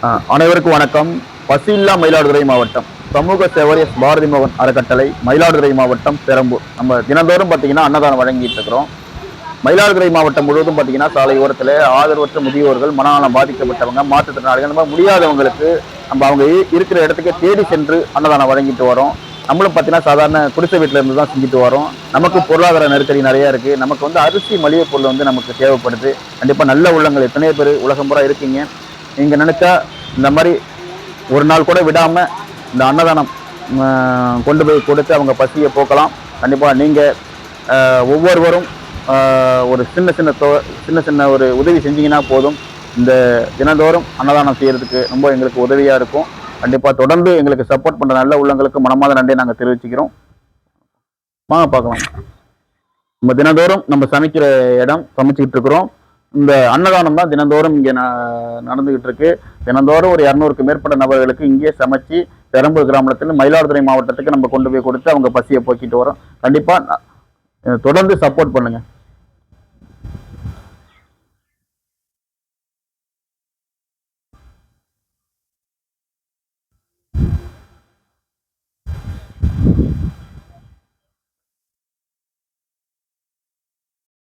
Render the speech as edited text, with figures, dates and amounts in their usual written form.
அனைவருக்கும் வணக்கம். பசியில்லா மயிலாடுதுறை மாவட்டம் சமூக சேவை பாரதி மோகன் அறக்கட்டளை மயிலாடுதுறை மாவட்டம் பெரம்பூர். நம்ம தினந்தோறும் பார்த்தீங்கன்னா அன்னதானம் வழங்கிட்டு இருக்கிறோம். மயிலாடுதுறை மாவட்டம் முழுவதும் பார்த்தீங்கன்னா சாலை ஓரத்தில் ஆதரவற்ற முதியோர்கள், மனநலம் பாதிக்கப்பட்டவங்க, மாற்றுத்திறனாளிகள், அந்த மாதிரி முடியாதவங்களுக்கு நம்ம அவங்க இருக்கிற இடத்துக்கே தேடி சென்று அன்னதானம் வழங்கிட்டு வரோம். நம்மளும் பார்த்தீங்கன்னா சாதாரண குடிசை வீட்டில் இருந்து தான் செஞ்சுட்டு வரோம். நமக்கு பொருளாதார நெருக்கடி நிறையா இருக்குது. நமக்கு அரிசி மளிகை பொருள் நமக்கு தேவைப்படுது. கண்டிப்பாக நல்ல உள்ளங்கள் எத்தனையோ பேர் உலகம் பூரா இருக்கீங்க. நீங்கள் நினச்சா இந்த மாதிரி ஒரு நாள் கூட விடாமல் இந்த அன்னதானம் கொண்டு போய் கொடுத்து அவங்க பசியை போக்கலாம். கண்டிப்பாக நீங்கள் ஒவ்வொருவரும் ஒரு சின்ன சின்ன ஒரு உதவி செஞ்சீங்கன்னா போதும். இந்த தினந்தோறும் அன்னதானம் செய்கிறதுக்கு ரொம்ப எங்களுக்கு உதவியாக இருக்கும். கண்டிப்பாக தொடர்ந்து எங்களுக்கு சப்போர்ட் பண்ணுற நல்ல உள்ளங்களுக்கு மனமாத நன்றியை நாங்கள் தெரிவிச்சுக்கிறோம். வாங்க பார்க்கலாம். நம்ம தினந்தோறும் நம்ம சமைக்கிற இடம் சமைச்சிக்கிட்டு இருக்கிறோம். இந்த அன்னதானம் தான் தினந்தோறும் இங்கே நடந்துகிட்டு இருக்கு. தினந்தோறும் ஒரு 200க்கு மேற்பட்ட நபர்களுக்கு இங்கேயே சமைச்சு பெரம்பூர் கிராமத்தில் மயிலாடுதுறை மாவட்டத்துக்கு நம்ம கொண்டு போய் கொடுத்து அவங்க பசியை போக்கிட்டு வரோம். கண்டிப்பாக தொடர்ந்து சப்போர்ட் பண்ணுங்க.